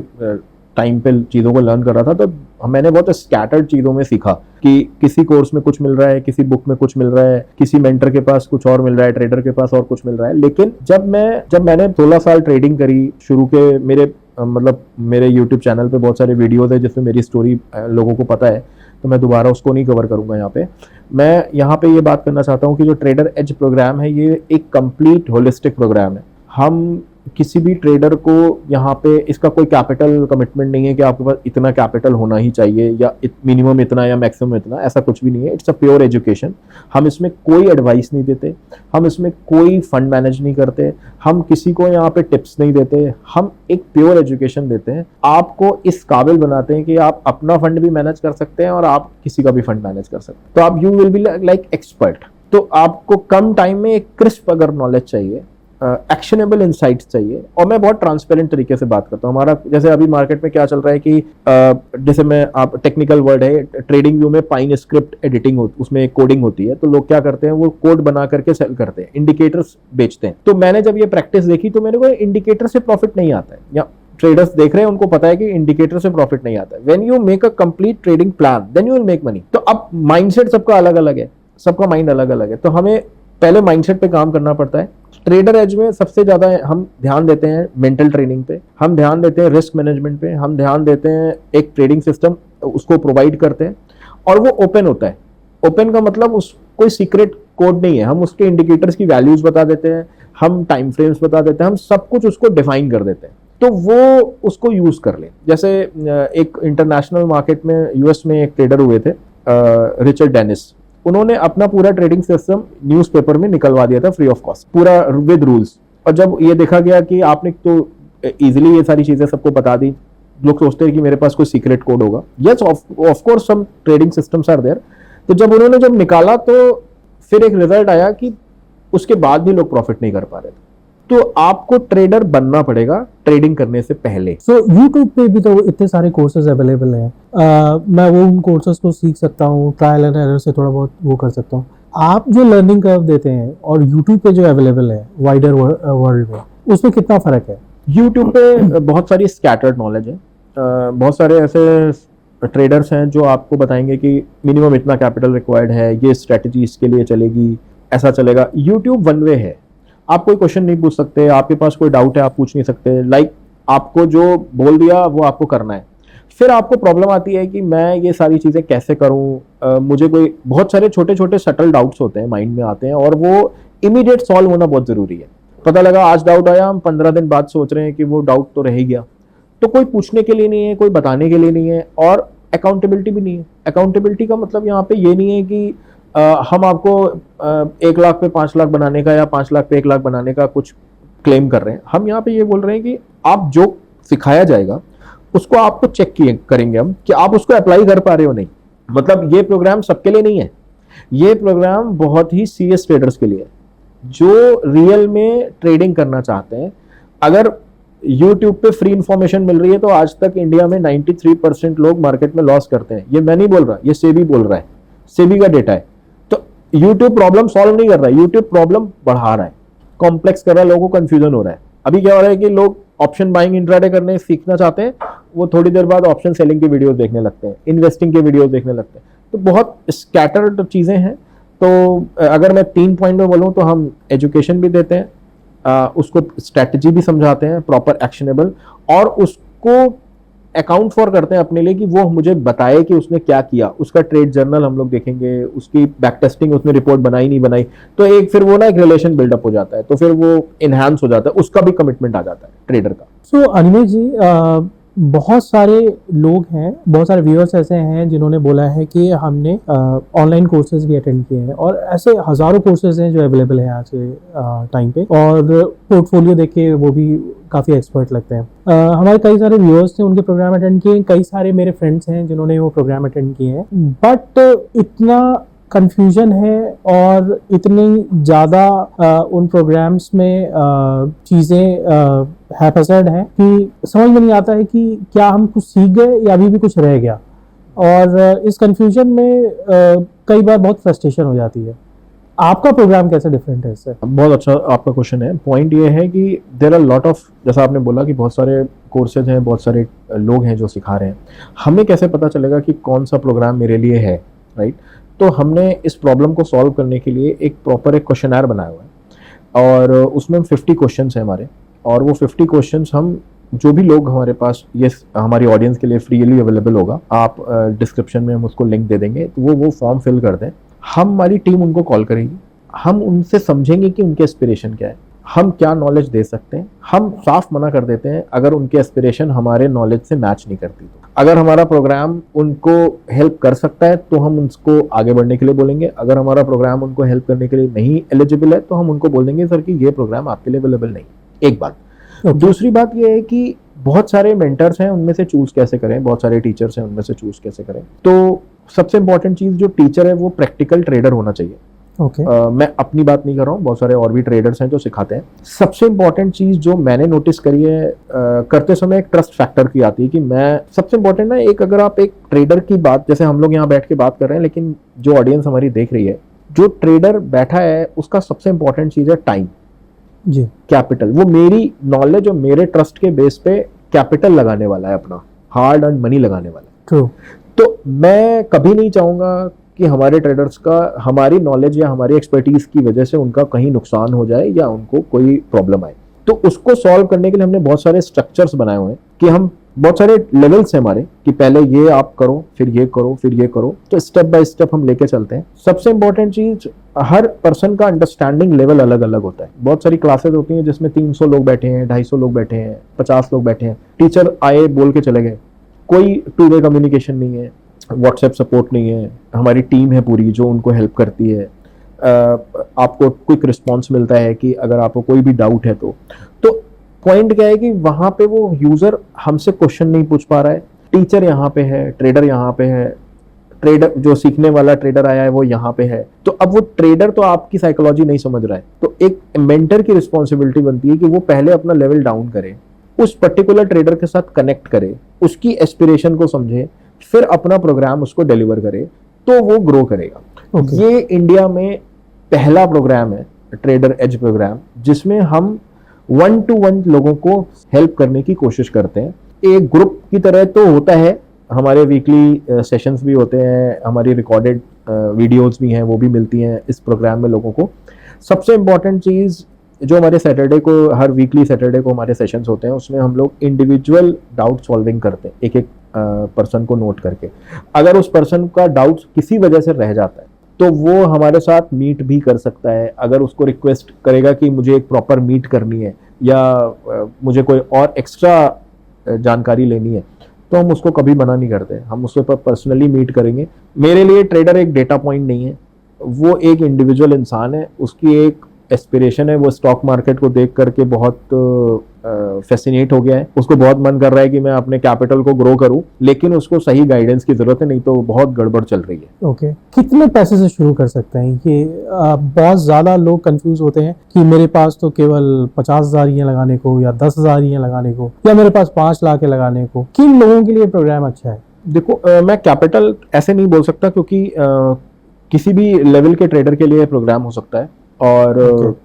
टाइम पे चीज़ों को लर्न कर रहा था तो मैंने बहुत स्कैटर्ड चीज़ों में सीखा कि किसी कोर्स में कुछ मिल रहा है, किसी बुक में कुछ मिल रहा है, किसी मेंटर के पास कुछ और मिल रहा है, ट्रेडर के पास और कुछ मिल रहा है। लेकिन जब मैंने 16 साल ट्रेडिंग करी, शुरू के मेरे YouTube चैनल पे बहुत सारे वीडियोस है जिसमें मेरी स्टोरी लोगों को पता है, तो मैं दोबारा उसको नहीं कवर करूंगा यहाँ पे। मैं यहाँ पे ये बात करना चाहता हूँ कि जो ट्रेडर एज प्रोग्राम है ये एक कंप्लीट होलिस्टिक प्रोग्राम है। हम किसी भी ट्रेडर को यहाँ पे इसका कोई कैपिटल कमिटमेंट नहीं है कि आपके पास इतना कैपिटल होना ही चाहिए या मिनिमम इतना या मैक्सिमम इतना, ऐसा कुछ भी नहीं है। It's a pure education. हम इसमें कोई एडवाइस नहीं देते, हम इसमें कोई फंड मैनेज नहीं करते, हम किसी को यहाँ पे टिप्स नहीं देते, हम एक प्योर एजुकेशन देते हैं। आपको इस काबिल बनाते हैं कि आप अपना फंड भी मैनेज कर सकते हैं और आप किसी का भी फंड मैनेज कर सकते हैं। तो आप you will be like expert. तो आपको कम टाइम में एक क्रिस्प अगर नॉलेज चाहिए, एक्शनेबल इनसाइट्स चाहिए, और मैं बहुत ट्रांसपेरेंट तरीके से बात करता हूँ। हमारा जैसे अभी मार्केट में क्या चल रहा है कि जैसे आप टेक्निकल वर्ड है, ट्रेडिंग व्यू में पाइन स्क्रिप्ट एडिटिंग उसमें कोडिंग होती है, तो लोग क्या करते हैं वो कोड बना करके सेल करते हैं, इंडिकेटर्स बेचते हैं। तो मैंने जब ये प्रैक्टिस देखी तो मेरे को इंडिकेटर से प्रॉफिट नहीं आता है, या ट्रेडर्स देख रहे हैं उनको पता है कि इंडिकेटर से प्रॉफिट नहीं आता है। When you make a complete trading plan then you will make money. तो अब माइंडसेट सबका अलग अलग है, सबका माइंड अलग अलग है, तो हमें पहले माइंडसेट पे काम करना पड़ता है। ट्रेडर एज में सबसे ज्यादा हम ध्यान देते हैं मेंटल ट्रेनिंग पे, हम ध्यान देते हैं रिस्क मैनेजमेंट पे, हम ध्यान देते हैं एक ट्रेडिंग सिस्टम उसको प्रोवाइड करते हैं, और वो ओपन होता है। ओपन का मतलब उस कोई सीक्रेट कोड नहीं है, हम उसके इंडिकेटर्स की वैल्यूज बता देते हैं, हम टाइम फ्रेम्स बता देते हैं, हम सब कुछ उसको डिफाइन कर देते हैं, तो वो उसको यूज कर ले। जैसे एक इंटरनेशनल मार्केट में यूएस में एक ट्रेडर हुए थे, रिचर्ड डेनिस, उन्होंने अपना पूरा ट्रेडिंग सिस्टम न्यूज़पेपर में निकलवा दिया था फ्री ऑफ कॉस्ट, पूरा विद रूल्स। और जब ये देखा गया कि आपने तो इजीली ये सारी चीजें सबको बता दी, लोग सोचते हैं कि मेरे पास कोई सीक्रेट कोड होगा। Yes, of course some trading systems are there. तो जब निकाला तो फिर एक रिजल्ट आया कि उसके बाद भी लोग प्रॉफिट नहीं कर पा रहे थे। तो आपको ट्रेडर बनना पड़ेगा ट्रेडिंग करने से पहले। सो YouTube पे भी तो इतने सारे कोर्सेज अवेलेबल हैं, मैं वो उन कोर्सेज को सीख सकता हूँ, ट्रायल एंड एरर से थोड़ा बहुत वो कर सकता हूँ। आप जो लर्निंग कर्व देते हैं और YouTube पे जो अवेलेबल है वाइडर वर्ल्ड में, उसमें कितना फर्क है? YouTube पे बहुत सारी स्कैटर्ड नॉलेज है, बहुत सारे ऐसे ट्रेडर्स हैं जो आपको बताएंगे कि मिनिमम इतना कैपिटल रिक्वायर्ड है, ये स्ट्रेटजी इसके लिए चलेगी, ऐसा चलेगा। YouTube वन वे है, आप कोई क्वेश्चन नहीं पूछ सकते, आपके पास कोई डाउट है आप पूछ नहीं सकते, लाइक आपको जो बोल दिया वो आपको करना है। फिर आपको प्रॉब्लम आती है कि मैं ये सारी चीज़ें कैसे करूं, मुझे कोई बहुत सारे छोटे छोटे सटल डाउट्स होते हैं, माइंड में आते हैं, और वो इमीडिएट सॉल्व होना बहुत ज़रूरी है। पता लगा आज डाउट आया, हम 15 दिन बाद सोच रहे हैं कि वो डाउट तो रह ही गया। तो कोई पूछने के लिए नहीं है, कोई बताने के लिए नहीं है, और अकाउंटेबिलिटी भी नहीं है। अकाउंटेबिलिटी का मतलब यहाँ पे ये नहीं है कि हम आपको 1 लाख पे 5 लाख बनाने का या 5 लाख पे 1 लाख बनाने का कुछ क्लेम कर रहे हैं। हम यहाँ पे ये बोल रहे हैं कि आप जो सिखाया जाएगा उसको आपको चेक करेंगे हम कि आप उसको अप्लाई कर पा रहे हो नहीं। मतलब ये प्रोग्राम सबके लिए नहीं है, ये प्रोग्राम बहुत ही सीरियस ट्रेडर्स के लिए है जो रियल में ट्रेडिंग करना चाहते हैं। अगर YouTube पे फ्री इंफॉर्मेशन मिल रही है तो आज तक इंडिया में 93% लोग मार्केट में लॉस करते हैं। ये मैं नहीं बोल रहा, ये सेबी बोल रहा है, सेबी का डेटा है। YouTube प्रॉब्लम सॉल्व नहीं कर रहा है, YouTube प्रॉब्लम बढ़ा रहा है, कॉम्प्लेक्स कर रहा है, लोगों को कंफ्यूजन हो रहा है। अभी क्या हो रहा है कि लोग ऑप्शन बाइंग इंट्राडे करने सीखना चाहते हैं, वो थोड़ी देर बाद ऑप्शन सेलिंग की वीडियोस देखने लगते हैं, इन्वेस्टिंग के वीडियोस देखने लगते हैं। तो बहुत स्कैटर्ड चीजें हैं। तो अगर मैं 3 पॉइंट में बोलूँ तो हम एजुकेशन भी देते हैं, उसको स्ट्रैटेजी भी समझाते हैं प्रॉपर एक्शनेबल, और उसको अकाउंट फॉर करते हैं अपने लिए कि वो मुझे बताए कि उसने क्या किया। उसका ट्रेड जर्नल हम लोग देखेंगे, उसकी बैक टेस्टिंग, उसने रिपोर्ट बनाई नहीं बनाई, तो एक फिर वो ना एक रिलेशन बिल्डअप हो जाता है, तो फिर वो इनहैंस हो जाता है, उसका भी कमिटमेंट आ जाता है ट्रेडर का। सो अनिमेश जी, बहुत सारे लोग हैं, बहुत सारे व्यूअर्स ऐसे हैं जिन्होंने बोला है कि हमने ऑनलाइन कोर्सेज भी अटेंड किए हैं, और ऐसे हजारों कोर्सेज हैं जो अवेलेबल हैं आज के टाइम पे, और पोर्टफोलियो देख के वो भी काफ़ी एक्सपर्ट लगते हैं। हमारे कई सारे व्यूअर्स थे, उनके प्रोग्राम अटेंड किए, कई सारे मेरे फ्रेंड्स हैं जिन्होंने वो प्रोग्राम अटेंड किए हैं, बट इतना कंफ्यूजन है और इतनी ज़्यादा उन प्रोग्राम्स में चीज़ें हैपेसर्ड हैं कि समझ में नहीं आता है कि क्या हम कुछ सीख गए या अभी भी कुछ रह गया। और इस कंफ्यूजन में कई बार बहुत फ्रस्ट्रेशन हो जाती है। आपका प्रोग्राम कैसे डिफरेंट है इससे? बहुत अच्छा आपका क्वेश्चन है। पॉइंट ये है कि देयर आर लॉट ऑफ, जैसा आपने बोला कि बहुत सारे कोर्सेज हैं, बहुत सारे लोग हैं जो सिखा रहे हैं। हमें कैसे पता चलेगा कि कौन सा प्रोग्राम मेरे लिए है, राइट? तो हमने इस प्रॉब्लम को सॉल्व करने के लिए एक प्रॉपर एक क्वेश्चनर बनाया हुआ है, और उसमें 50 क्वेश्चंस हैं हमारे, और वो 50 क्वेश्चंस हम जो भी लोग हमारे पास, ये हमारी ऑडियंस के लिए फ्रीली अवेलेबल होगा, आप डिस्क्रिप्शन में हम उसको लिंक दे देंगे, तो वो फॉर्म फिल कर दें। हमारी टीम उनको कॉल करेगी, हम उनसे समझेंगे कि उनके एस्पिरेशन क्या है, हम क्या नॉलेज दे सकते हैं। हम साफ मना कर देते हैं अगर उनके एस्पिरेशन हमारे नॉलेज से मैच नहीं करती। तो अगर हमारा प्रोग्राम उनको हेल्प कर सकता है तो हम उनको आगे बढ़ने के लिए बोलेंगे। अगर हमारा प्रोग्राम उनको हेल्प करने के लिए नहीं एलिजिबल है तो हम उनको बोल देंगे सर कि ये प्रोग्राम आपके लिए अवेलेबल नहीं। एक बात। दूसरी बात ये है कि बहुत सारे मेंटर्स हैं, उनमें से चूज कैसे करें, बहुत सारे टीचर्स हैं, उनमें से चूज कैसे करें। तो सबसे इंपॉर्टेंट चीज, जो टीचर है वो प्रैक्टिकल ट्रेडर होना चाहिए। मैं अपनी बात नहीं कर रहा हूँ, बहुत सारे और भी ट्रेडर्स हैं जो सिखाते हैं। सबसे इंपॉर्टेंट चीज जो मैंने नोटिस करी है करते समय, एक ट्रस्ट फैक्टर की आती है कि मैं सबसे इंपॉर्टेंट ना, एक अगर आप एक ट्रेडर की बात, जैसे हम लोग यहाँ बैठ के बात कर रहे हैं, लेकिन जो ऑडियंस हमारी देख रही है, जो ट्रेडर बैठा है उसका सबसे इंपॉर्टेंट चीज है टाइम जी, कैपिटल। वो मेरी नॉलेज और मेरे ट्रस्ट के बेस पे कैपिटल लगाने वाला है, अपना हार्ड अर्न मनी लगाने वाला है। ट्रू। तो मैं कभी नहीं चाहूंगा कि हमारे ट्रेडर्स का हमारी नॉलेज या हमारी एक्सपर्टीज की वजह से उनका कहीं नुकसान हो जाए या उनको कोई प्रॉब्लम आए। तो उसको सॉल्व करने के लिए हमने बहुत सारे स्ट्रक्चर्स बनाए हुए हैं कि हम, बहुत सारे लेवल्स हैं हमारे, कि पहले ये आप करो, फिर ये करो, फिर ये करो। तो स्टेप बाय स्टेप हम लेके चलते हैं। सबसे इंपॉर्टेंट चीज, हर पर्सन का अंडरस्टैंडिंग लेवल अलग अलग होता है। बहुत सारी क्लासेस होती हैं जिसमें 300 लोग बैठे हैं, 250 लोग बैठे हैं, 50 लोग बैठे हैं, टीचर आए बोल के चले गए, कोई टू वे कम्युनिकेशन नहीं है, व्हाट्सएप सपोर्ट नहीं है, हमारी टीम है पूरी जो उनको हेल्प करती है। आपको क्विक रिस्पॉन्स मिलता है कि अगर आपको कोई भी डाउट है तो पॉइंट क्या है कि वहां पे वो यूजर हमसे क्वेश्चन नहीं पूछ पा रहा है, टीचर यहाँ पे है, ट्रेडर यहाँ पे है, ट्रेडर जो सीखने वाला ट्रेडर आया है वो यहाँ पे है। तो अब वो ट्रेडर तो आपकी साइकोलॉजी नहीं समझ रहा है, तो एक मेंटर की रिस्पॉन्सिबिलिटी बनती है कि वो पहले अपना लेवल डाउन करे, उस पर्टिकुलर ट्रेडर के साथ कनेक्ट करे, उसकी एस्पिरेशन को समझे, फिर अपना प्रोग्राम उसको डिलीवर करे, तो वो ग्रो करेगा। ये इंडिया में पहला प्रोग्राम है ट्रेडर एज प्रोग्राम, जिसमें हम 1-to-1 लोगों को हेल्प करने की कोशिश करते हैं। एक ग्रुप की तरह तो होता है, हमारे वीकली सेशंस भी होते हैं, हमारी रिकॉर्डेड वीडियोस भी हैं, वो भी मिलती हैं इस प्रोग्राम में लोगों को। सबसे इम्पॉर्टेंट चीज़ जो हमारे सैटरडे को, हर वीकली सैटरडे को हमारे सेशंस होते हैं, उसमें हम लोग इंडिविजुअल डाउट सॉल्विंग करते हैं, एक एक पर्सन को नोट करके। अगर उस पर्सन का डाउट किसी वजह से रह जाता है तो वो हमारे साथ मीट भी कर सकता है। अगर उसको रिक्वेस्ट करेगा कि मुझे एक प्रॉपर मीट करनी है या मुझे कोई और एक्स्ट्रा जानकारी लेनी है, तो हम उसको कभी मना नहीं करते, हम उसके ऊपर पर्सनली मीट करेंगे। मेरे लिए ट्रेडर एक डेटा पॉइंट नहीं है, वो एक इंडिविजुअल इंसान है, उसकी एक एस्पिरेशन है, वो स्टॉक मार्केट को देख करके बहुत फैसिनेट हो गया है, उसको बहुत मन कर रहा है कि मैं अपने कैपिटल को ग्रो करूं, लेकिन उसको सही गाइडेंस की जरूरत है, नहीं तो बहुत गड़बड़ चल रही है। ओके। कितने पैसे से शुरू कर सकते हैं? कि बहुत ज्यादा लोग कंफ्यूज होते हैं कि मेरे पास तो केवल 50,000 ही है लगाने को, या 10,000 ही है लगाने को, या मेरे पास 5 लाख है लगाने को। किन लोगों के लिए प्रोग्राम अच्छा है? देखो, मैं कैपिटल ऐसे नहीं बोल सकता, क्योंकि किसी भी लेवल के ट्रेडर के लिए प्रोग्राम हो सकता है, और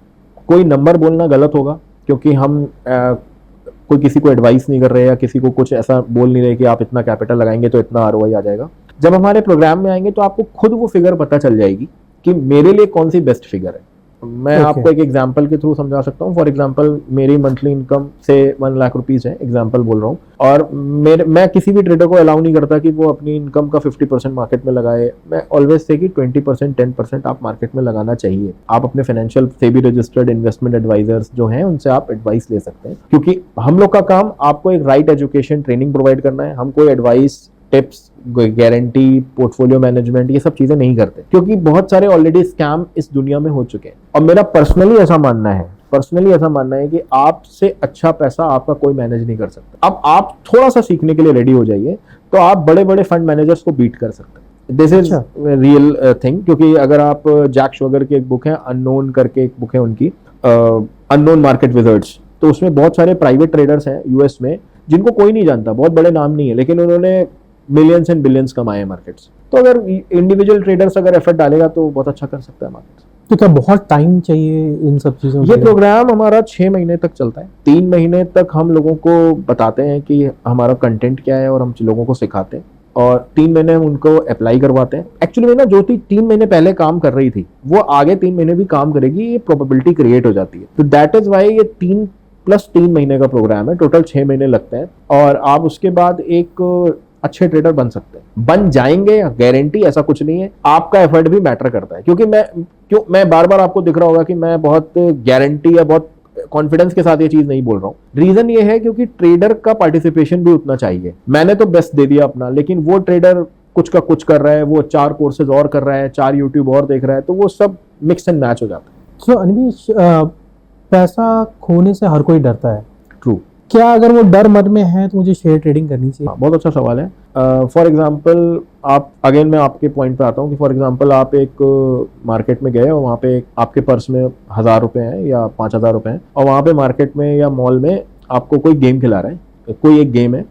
कोई नंबर बोलना गलत होगा, क्योंकि हम कोई किसी को एडवाइस नहीं कर रहे या किसी को कुछ ऐसा बोल नहीं रहे कि आप इतना कैपिटल लगाएंगे तो इतना आरओआई आ जाएगा। जब हमारे प्रोग्राम में आएंगे तो आपको खुद वो फिगर पता चल जाएगी कि मेरे लिए कौन सी बेस्ट फिगर है। मैं आपको एक एग्जांपल के थ्रू समझा सकता हूँ। फॉर एग्जांपल, मेरी मंथली इनकम से 1 लाख रुपीज है, एग्जांपल बोल रहा हूँ, और मैं किसी भी ट्रेडर को अलाउ नहीं करता कि वो अपनी इनकम का 50% मार्केट में लगाए। मैं ऑलवेज से कि 20%, 10% आप मार्केट में लगाना चाहिए। आप अपने financial SEBI registered investment advisers जो हैं उनसे आप एडवाइस ले सकते हैं, क्योंकि हम लोग का काम आपको एक राइट एजुकेशन ट्रेनिंग प्रोवाइड करना है। हम कोई advice, tips, guarantee, portfolio management, ये सब चीजें नहीं करते, क्योंकि बहुत सारे ऑलरेडी स्कैम इस दुनिया में हो चुके हैं। और मेरा पर्सनली ऐसा मानना है कि आपसे अच्छा पैसा आपका कोई मैनेज नहीं कर सकता। अब आप थोड़ा सा सीखने के लिए रेडी हो जाइए तो आप बड़े बड़े फंड मैनेजर्स को बीट कर सकते हैं। दिस इज रियल थिंग, क्योंकि अगर आप जैक शोगर की एक बुक है, अननोन करके एक बुक है उनकी, अननोन मार्केट विजर्ड्स, तो उसमें बहुत सारे प्राइवेट ट्रेडर्स हैं यूएस में जिनको कोई नहीं जानता, बहुत बड़े नाम नहीं है, लेकिन उन्होंने मिलियंस एंड बिलियंस कमाए हैं मार्केट्स। तो अगर इंडिविजुअल ट्रेडर्स अगर एफर्ट डालेगा तो बहुत अच्छा कर सकता है मार्केट। तो क्या बहुत टाइम चाहिए इन सब चीज़ों ये प्रोग्राम हमारा 6 महीने तक चलता है। 3 महीने तक हम लोगों को बताते हैं कि हमारा कंटेंट क्या है और हम लोगों को सिखाते हैं, और 3 महीने हम उनको अप्लाई करवाते हैं। एक्चुअली में ना ज्योति 3 महीने पहले काम कर रही थी, वो आगे 3 महीने भी काम करेगी, ये प्रोबेबिलिटी क्रिएट हो जाती है। तो दैट इज वाई ये 3+3 महीने का प्रोग्राम है, टोटल 6 महीने लगते हैं, और आप उसके बाद एक अच्छे ट्रेडर बन सकते हैं। बन जाएंगे गारंटी ऐसा कुछ नहीं है, आपका एफर्ट भी मैटर करता है। क्योंकि मैं बार बार आपको दिख रहा होगा कि मैं बहुत गारंटी या बहुत कॉन्फिडेंस के साथ ये चीज नहीं बोल रहा हूँ। रीजन ये है क्योंकि ट्रेडर का पार्टिसिपेशन भी उतना चाहिए। मैंने तो बेस्ट दे दिया अपना, लेकिन वो ट्रेडर कुछ का कुछ कर रहा है, वो 4 कोर्सेज और कर रहा है, 4 यूट्यूब और देख रहा है, तो वो सब मिक्स एंड मैच हो जाता है। सो अनिमेश, पैसा खोने से हर कोई डरता है। ट्रू। क्या अगर वो डर मन में है तो मुझे शेयर ट्रेडिंग करनी चाहिए? बहुत अच्छा सवाल है। फॉर एग्जाम्पल आप, अगेन मैं आपके पॉइंट पे आता हूँ कि फॉर एग्जाम्पल आप एक मार्केट में गए और वहाँ पे आपके पर्स में 1000 रुपए हैं या 5000 रुपए हैं, और वहाँ पे मार्केट में या मॉल में आपको कोई गेम खिला रहा है, कोई एक गेम है,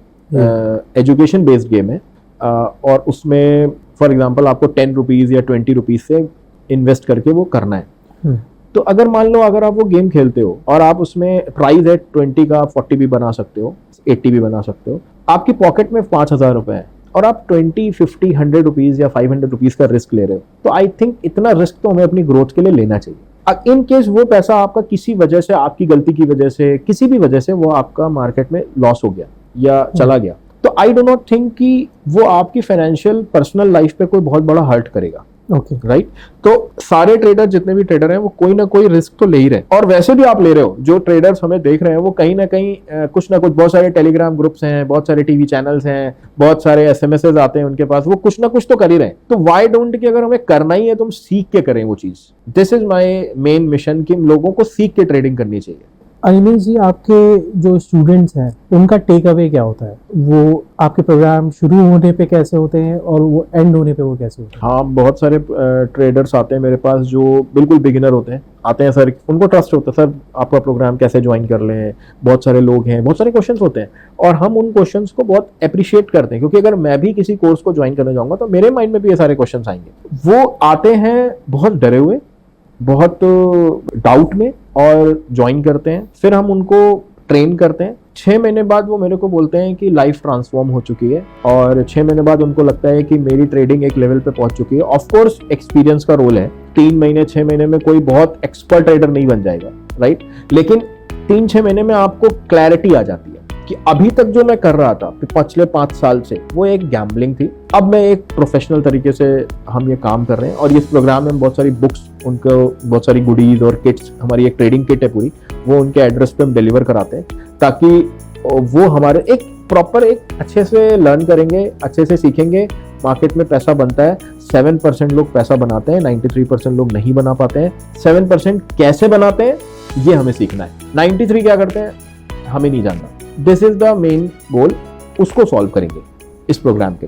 एजुकेशन बेस्ड गेम है, और उसमें फॉर एग्जाम्पल आपको 10 रुपीज़ या 20 रुपीज़ से इन्वेस्ट करके वो करना है। तो अगर मान लो अगर आप वो गेम खेलते हो और आप उसमें प्राइस है 20 का, 40 भी बना सकते हो, 80 भी बना सकते हो, आपकी पॉकेट में 5000 रुपए है और आप 20, 50, 100 रुपीज या 500 रुपीज का रिस्क ले रहे हो, तो आई थिंक इतना रिस्क तो हमें अपनी ग्रोथ के लिए लेना चाहिए। इन केस वो पैसा आपका किसी वजह से, आपकी गलती की वजह से, किसी भी वजह से वो आपका मार्केट में लॉस हो गया या चला गया, तो आई डो नॉट थिंक कि वो आपकी फाइनेंशियल पर्सनल लाइफ पे कोई बहुत बड़ा हर्ट करेगा। Okay, right. तो सारे ट्रेडर, जितने भी ट्रेडर हैं, वो कोई ना कोई रिस्क तो ले ही रहे हैं, और वैसे भी आप ले रहे हो। जो ट्रेडर्स हमें देख रहे हैं वो कहीं ना कहीं कुछ ना कुछ, बहुत सारे टेलीग्राम ग्रुप्स हैं, बहुत सारे टीवी चैनल्स हैं, बहुत सारे एसएमएसेस आते हैं उनके पास, वो कुछ ना कुछ तो कर ही रहे हैं। तो व्हाई डोंट कि अगर हमें करना ही है तो हम सीख के करें वो चीज। This is my main mission कि लोगों को सीख के ट्रेडिंग करनी चाहिए। अनिमेश जी, आपके जो स्टूडेंट्स हैं उनका टेक अवे क्या होता है? वो आपके प्रोग्राम शुरू होने पे कैसे होते हैं और वो एंड होने पे वो कैसे होते हैं? हाँ, बहुत सारे ट्रेडर्स आते हैं मेरे पास जो बिल्कुल बिगिनर होते हैं, आते हैं सर, उनको ट्रस्ट होता है, सर आपका प्रोग्राम कैसे ज्वाइन कर लें, बहुत सारे लोग हैं, बहुत सारे क्वेश्चंस होते हैं, और हम उन क्वेश्चंस को बहुत अप्रिशिएट करते हैं, क्योंकि अगर मैं भी किसी कोर्स को ज्वाइन करने जाऊंगा तो मेरे माइंड में भी ये सारे क्वेश्चंस आएंगे। वो आते हैं बहुत डरे हुए, बहुत डाउट में, और ज्वाइन करते हैं, फिर हम उनको ट्रेन करते हैं। 6 महीने बाद वो मेरे को बोलते हैं कि लाइफ ट्रांसफॉर्म हो चुकी है, और 6 महीने बाद उनको लगता है कि मेरी ट्रेडिंग एक लेवल पे पहुंच चुकी है। ऑफ कोर्स एक्सपीरियंस का रोल है, 3 महीने 6 महीने में कोई बहुत एक्सपर्ट ट्रेडर नहीं बन जाएगा, राइट, लेकिन 3-6 महीने में आपको क्लैरिटी आ जाती है कि अभी तक जो मैं कर रहा था पिछले 5 साल से, वो एक गैम्बलिंग थी, अब मैं एक प्रोफेशनल तरीके से हम ये काम कर रहे हैं। और इस प्रोग्राम में बहुत सारी बुक्स, उनको बहुत सारी गुडीज और किट्स, हमारी एक ट्रेडिंग किट है पूरी, वो उनके एड्रेस पे हम डिलीवर कराते हैं, ताकि वो हमारे एक प्रॉपर, एक अच्छे से लर्न करेंगे, अच्छे से सीखेंगे। मार्केट में पैसा बनता है, 7% लोग पैसा बनाते हैं, 93% लोग नहीं बना पाते हैं। 7% कैसे बनाते हैं ये हमें सीखना है, 93 क्या करते हैं हमें नहीं जानना। This is the main goal, उसको सॉल्व करेंगे इस प्रोग्राम के।